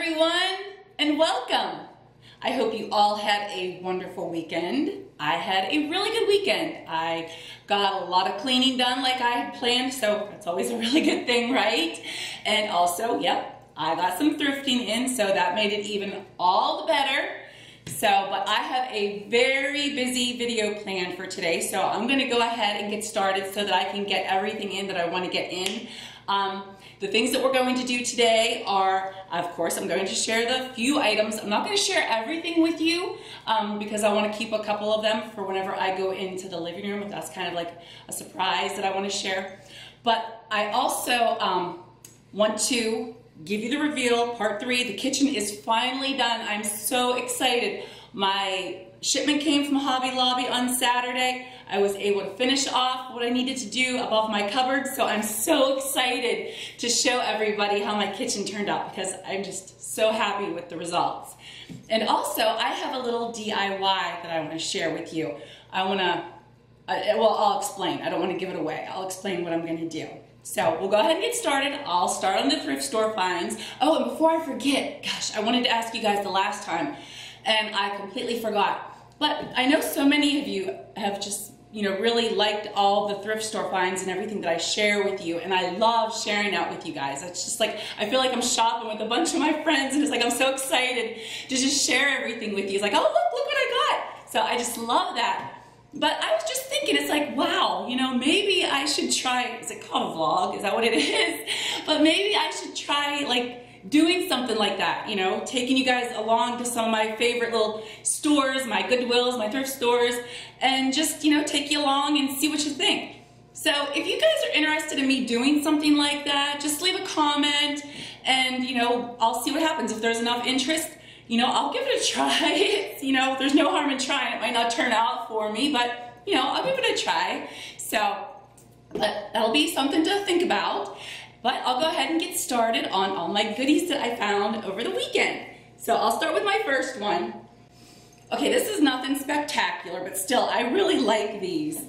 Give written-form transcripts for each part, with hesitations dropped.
everyone, and welcome. I hope you all had a wonderful weekend. I had a really good weekend. I got a lot of cleaning done like I had planned, so that's always a really good thing, right? And also, yep, I got some thrifting in, so that made it even all the better. But I have a very busy video planned for today, so I'm gonna go ahead and get started so that I can get everything in that I wanna get in. The things that we're going to do today are, of course, I'm going to share the few items. I'm not going to share everything with you because I want to keep a couple of them for whenever I go into the living room. That's kind of like a surprise that I want to share. But I also want to give you the reveal, part 3. The kitchen is finally done. I'm so excited. My shipment came from Hobby Lobby on Saturday. I was able to finish off what I needed to do above my cupboard, so I'm so excited to show everybody how my kitchen turned out because I'm just so happy with the results. And also, I have a little DIY that I want to share with you. I'll explain. I don't want to give it away. I'll explain what I'm going to do. So we'll go ahead and get started. I'll start on the thrift store finds. Oh, and before I forget, gosh, I wanted to ask you guys the last time, and I completely forgot. But I know so many of you have just, really liked all the thrift store finds and everything that I share with you, and I love sharing that with you guys. It's just like, I feel like I'm shopping with a bunch of my friends, and it's like I'm so excited to just share everything with you. It's like, oh, look what I got. So I just love that. But I was just thinking, it's like, wow, maybe I should try, is it called a vlog? Is that what it is? But maybe I should try, doing something like that, taking you guys along to some of my favorite little stores, my Goodwills, my thrift stores, and just, take you along and see what you think. So if you guys are interested in me doing something like that, just leave a comment and, I'll see what happens. If there's enough interest, I'll give it a try. There's no harm in trying. It might not turn out for me, but, I'll give it a try. So that'll be something to think about. But I'll go ahead and get started on all my goodies that I found over the weekend. So I'll start with my first one. Okay, this is nothing spectacular, but still, I really like these.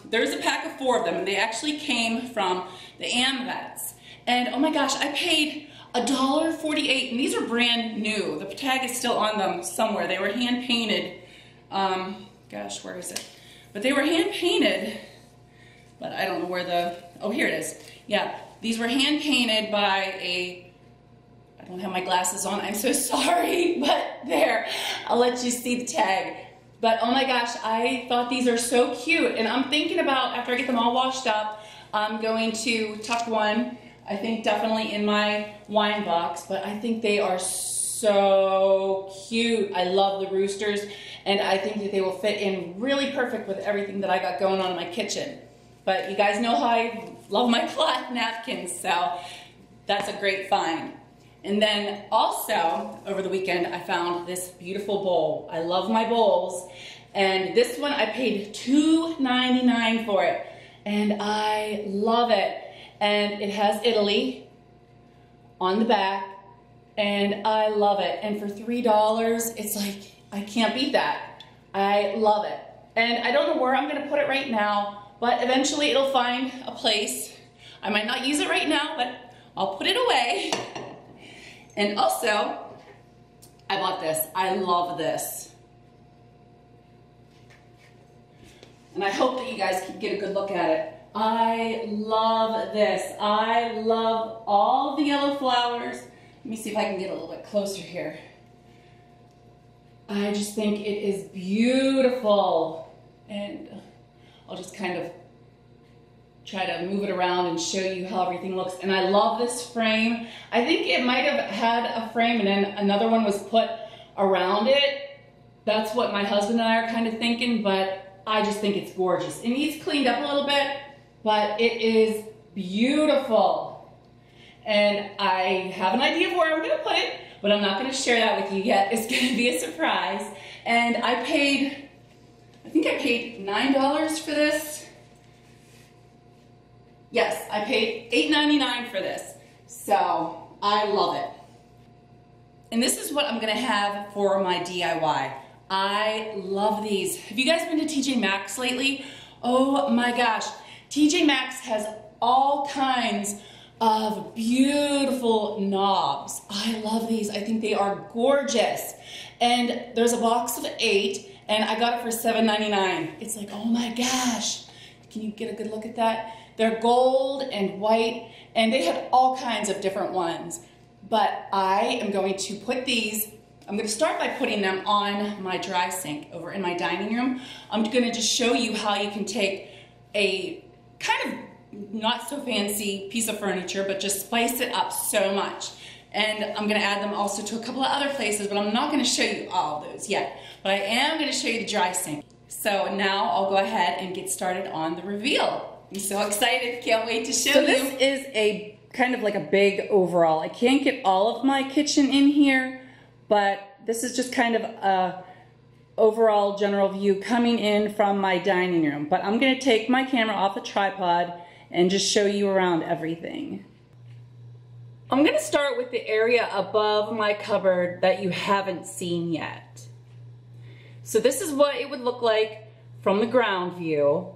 There's a pack of 4 of them, and they actually came from the AMVETS. And oh my gosh, I paid $1.48, and these are brand new. The tag is still on them somewhere. They were hand painted. Gosh, where is it? But they were hand painted, but I don't know where oh, here it is. Yeah, these were hand painted by I don't have my glasses on, I'm so sorry, but there, I'll let you see the tag. But oh my gosh, I thought these are so cute, and I'm thinking about, after I get them all washed up, I'm going to tuck one, I think definitely in my wine box, but I think they are so cute. I love the roosters, and I think that they will fit in really perfect with everything that I got going on in my kitchen. But you guys know how I love my cloth napkins, so that's a great find. And then also, over the weekend, I found this beautiful bowl. I love my bowls. And this one, I paid $2.99 for it. And I love it. And it has Italy on the back. And I love it. And for $3, it's like, I can't beat that. I love it. And I don't know where I'm going to put it right now, but eventually it'll find a place. I might not use it right now, but I'll put it away. And also, I bought this. I love this. And I hope that you guys can get a good look at it. I love this. I love all the yellow flowers. Let me see if I can get a little bit closer here. I just think it is beautiful. And I'll just kind of try to move it around and show you how everything looks. And I love this frame. I think it might have had a frame and then another one was put around it. That's what my husband and I are kind of thinking, but I just think it's gorgeous. It needs cleaned up a little bit, but it is beautiful. And I have an idea of where I'm gonna put it, but I'm not gonna share that with you yet. It's gonna be a surprise. And I think I paid $9 for this. Yes, I paid $8.99 for this. So I love it. And this is what I'm gonna have for my DIY. I love these. Have you guys been to TJ Maxx lately? Oh my gosh. TJ Maxx has all kinds of beautiful knobs. I love these. I think they are gorgeous. And there's a box of 8, and I got it for $7.99. It's like, oh my gosh. Can you get a good look at that? They're gold and white, and they had all kinds of different ones. But I am going to put these, I'm going to start by putting them on my dry sink over in my dining room. I'm going to just show you how you can take a kind of not so fancy piece of furniture, but just spice it up so much. And I'm going to add them also to a couple of other places, but I'm not going to show you all of those yet. But I am going to show you the dry sink. So now I'll go ahead and get started on the reveal. I'm so excited, can't wait to show you. So this is a kind of like a big overall. I can't get all of my kitchen in here, but this is just kind of a overall general view coming in from my dining room. But I'm going to take my camera off the tripod and just show you around everything. I'm going to start with the area above my cupboard that you haven't seen yet. So this is what it would look like from the ground view.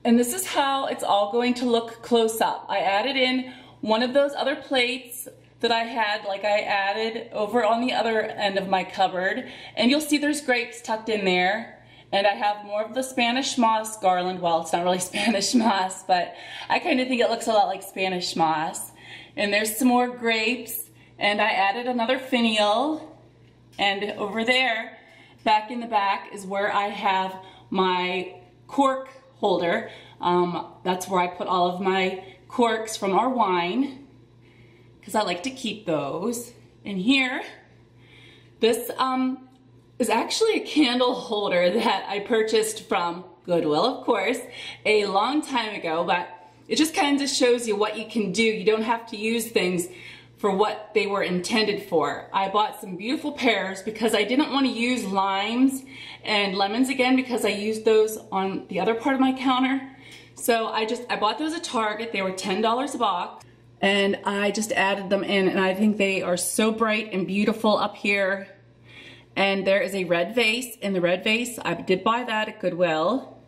And this is how it's all going to look close up. I added in one of those other plates that I had, like I added over on the other end of my cupboard. And you'll see there's grapes tucked in there. And I have more of the Spanish moss garland. Well, it's not really Spanish moss, but I kind of think it looks a lot like Spanish moss. And there's some more grapes. And I added another finial. And over there, back in the back, is where I have my cork holder. That's where I put all of my corks from our wine, because I like to keep those. And here, this is actually a candle holder that I purchased from Goodwill, of course, a long time ago, but it just kind of shows you what you can do. You don't have to use things for what they were intended for. I bought some beautiful pears because I didn't want to use limes and lemons again, because I used those on the other part of my counter. So I bought those at Target. They were $10 a box, and I just added them in, and I think they are so bright and beautiful up here. And there is a red vase. In the red vase, I did buy that at Goodwill.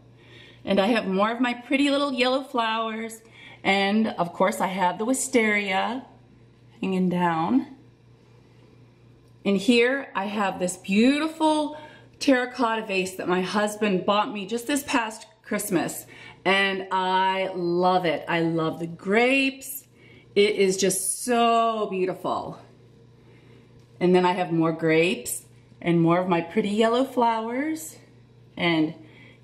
And I have more of my pretty little yellow flowers. And of course I have the wisteria hanging down. And here I have this beautiful terracotta vase that my husband bought me just this past Christmas. And I love it. I love the grapes. It is just so beautiful. And then I have more grapes and more of my pretty yellow flowers. And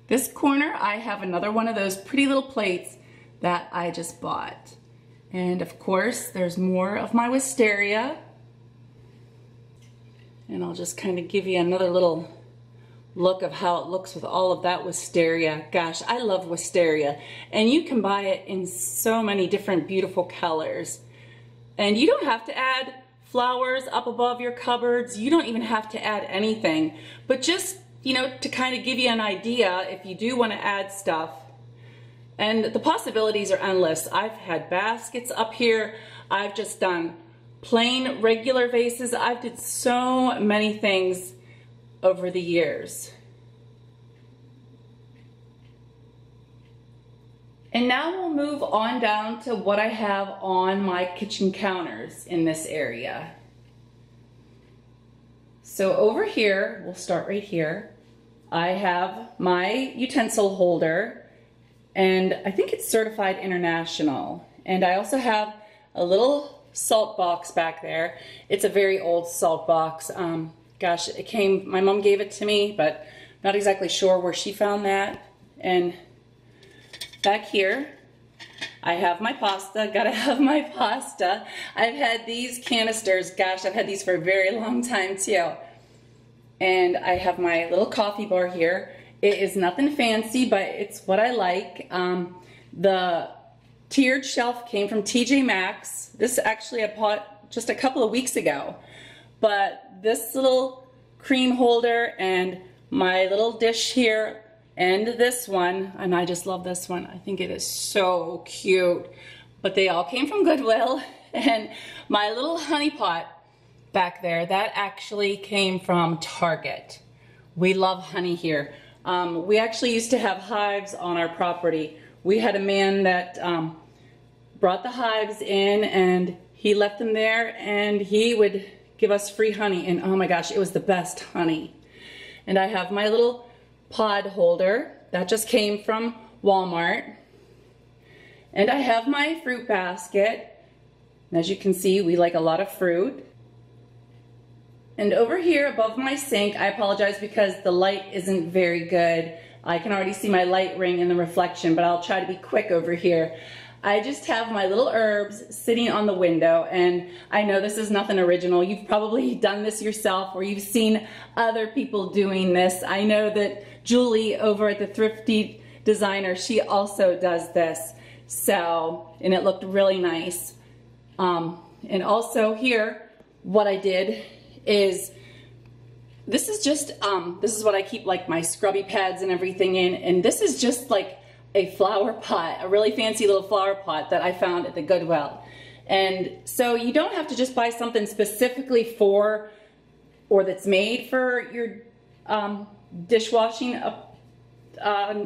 this corner, I have another one of those pretty little plates that I just bought. And of course, there's more of my wisteria. And I'll just kind of give you another little look of how it looks with all of that wisteria. Gosh, I love wisteria. And you can buy it in so many different beautiful colors. And you don't have to add flowers up above your cupboards. You don't even have to add anything. But just, you know, to kind of give you an idea if you do want to add stuff. And the possibilities are endless. I've had baskets up here. I've just done plain regular vases. I've did so many things over the years. And now we'll move on down to what I have on my kitchen counters in this area. So over here, we'll start right here. I have my utensil holder, and I think it's certified international. And I also have a little salt box back there. It's a very old salt box. Gosh, my mom gave it to me, but not exactly sure where she found that. And back here, I have my pasta. Gotta have my pasta. I've had these canisters. Gosh, I've had these for a very long time too. And I have my little coffee bar here. It is nothing fancy, but it's what I like. The tiered shelf came from TJ Maxx. This actually I bought just a couple of weeks ago. But this little cream holder and my little dish here and this one, and I just love this one. I think it is so cute. But they all came from Goodwill. And my little honey pot back there, that actually came from Target. We love honey here. We actually used to have hives on our property. We had a man that brought the hives in and he left them there, and he would give us free honey, and oh my gosh, it was the best honey. And I have my little pod holder that just came from Walmart, and I have my fruit basket. And as you can see, we like a lot of fruit. And over here above my sink, I apologize because the light isn't very good. I can already see my light ring in the reflection, but I'll try to be quick over here. I just have my little herbs sitting on the window, and I know this is nothing original. You've probably done this yourself, or you've seen other people doing this. I know that Julie over at the Thrifty Designer, she also does this. So, and it looked really nice. And also here, what I did is, this is just, this is what I keep like my scrubby pads and everything in, and this is just like a flower pot, a really fancy little flower pot that I found at the Goodwill. And so you don't have to just buy something specifically for, or that's made for your dishwashing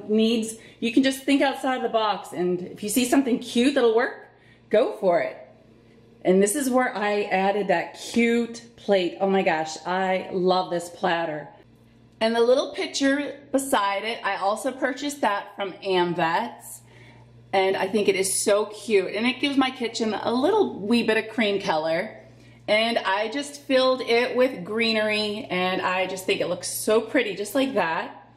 needs. You can just think outside the box, and if you see something cute that'll work, go for it. And this is where I added that cute plate. Oh my gosh, I love this platter. And the little pitcher beside it, I also purchased that from AmVets. And I think it is so cute. And it gives my kitchen a little wee bit of cream color. And I just filled it with greenery, and I just think it looks so pretty, just like that.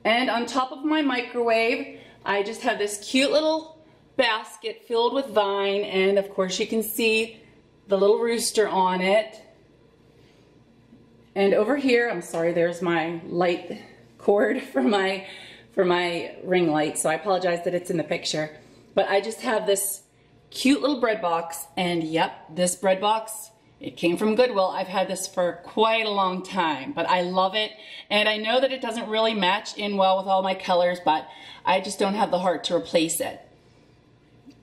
And on top of my microwave, I just have this cute little basket filled with vine, and of course you can see the little rooster on it. And over here, I'm sorry, there's my light cord for my ring light, so I apologize that it's in the picture. But I just have this cute little bread box, and yep, this bread box, it came from Goodwill. I've had this for quite a long time, but I love it. And I know that it doesn't really match in well with all my colors, but I just don't have the heart to replace it.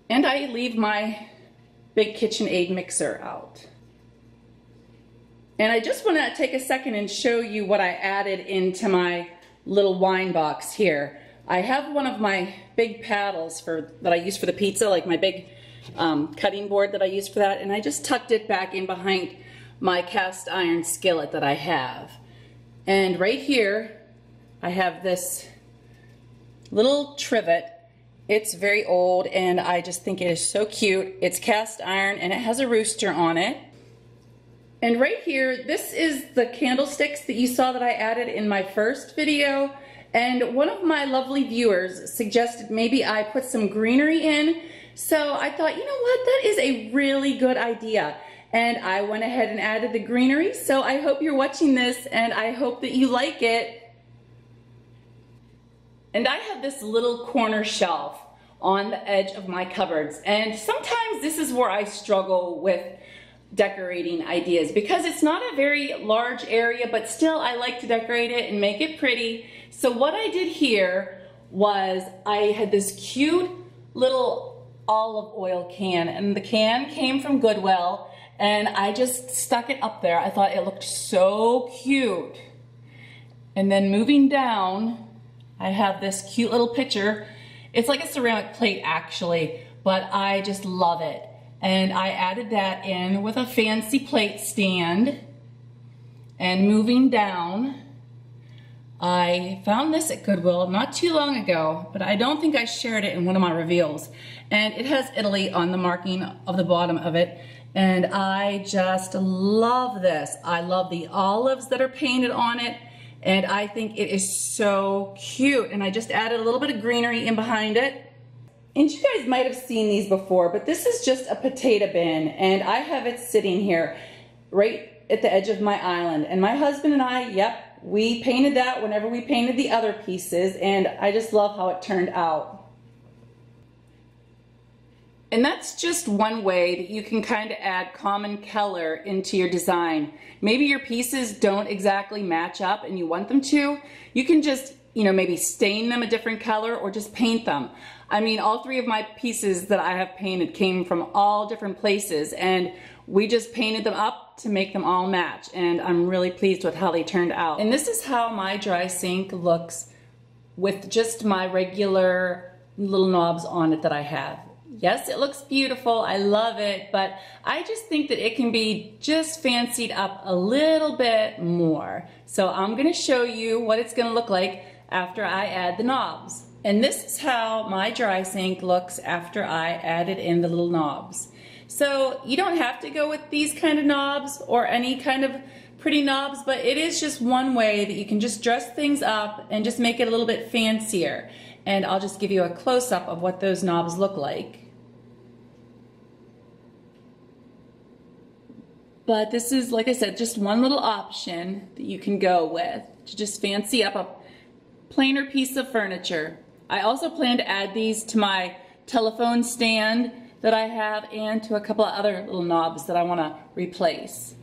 And I leave my big KitchenAid mixer out. And I just want to take a second and show you what I added into my little wine box here. I have one of my big paddles that I use for the pizza, like my big cutting board that I use for that, and I just tucked it back in behind my cast iron skillet that I have. And right here, I have this little trivet. It's very old, and I just think it is so cute. It's cast iron, and it has a rooster on it. And right here, this is the candlesticks that you saw that I added in my first video. And one of my lovely viewers suggested maybe I put some greenery in. So I thought, you know what, that is a really good idea. And I went ahead and added the greenery. So I hope you're watching this, and I hope that you like it. And I have this little corner shelf on the edge of my cupboards. And sometimes this is where I struggle with decorating ideas, because it's not a very large area, but still I like to decorate it and make it pretty. So what I did here was I had this cute little olive oil can, and the can came from Goodwill, and I just stuck it up there. I thought it looked so cute. And then moving down, I have this cute little pitcher. It's like a ceramic plate actually, but I just love it. And I added that in with a fancy plate stand. And moving down, I found this at Goodwill not too long ago, but I don't think I shared it in one of my reveals. And it has Italy on the marking of the bottom of it. And I just love this. I love the olives that are painted on it. And I think it is so cute. And I just added a little bit of greenery in behind it. And you guys might have seen these before, but this is just a potato bin, and I have it sitting here right at the edge of my island. And my husband and I, yep, we painted that whenever we painted the other pieces, and I just love how it turned out. And that's just one way that you can kind of add common color into your design. Maybe your pieces don't exactly match up and you want them to. You can just, you know, maybe stain them a different color or just paint them. I mean, all three of my pieces that I have painted came from all different places, and we just painted them up to make them all match, and I'm really pleased with how they turned out. And this is how my dry sink looks with just my regular little knobs on it that I have. Yes, it looks beautiful. I love it, but I just think that it can be just fancied up a little bit more. So I'm going to show you what it's going to look like after I add the knobs. And this is how my dry sink looks after I added in the little knobs. So you don't have to go with these kind of knobs or any kind of pretty knobs, but it is just one way that you can just dress things up and just make it a little bit fancier. And I'll just give you a close-up of what those knobs look like. But this is, like I said, just one little option that you can go with to just fancy up a plainer piece of furniture. I also plan to add these to my telephone stand that I have and to a couple of other little knobs that I want to replace.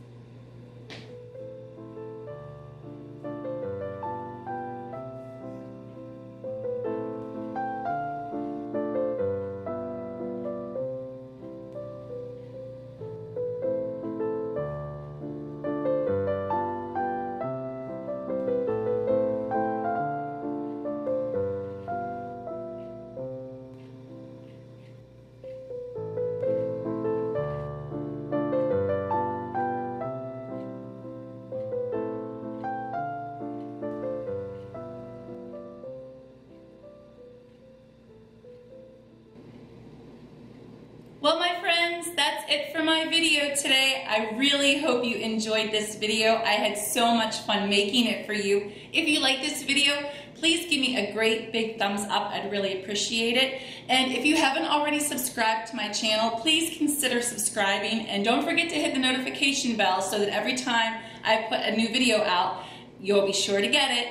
Well, my friends, that's it for my video today. I really hope you enjoyed this video. I had so much fun making it for you. If you like this video, please give me a great big thumbs up. I'd really appreciate it. And if you haven't already subscribed to my channel, please consider subscribing. And don't forget to hit the notification bell so that every time I put a new video out, you'll be sure to get it.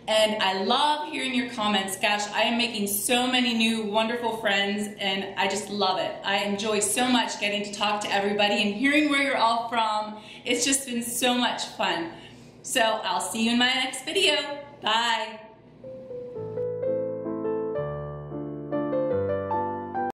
And I love hearing your comments. Gosh, I am making so many new wonderful friends and I just love it. I enjoy so much getting to talk to everybody and hearing where you're all from. It's just been so much fun. So I'll see you in my next video. Bye.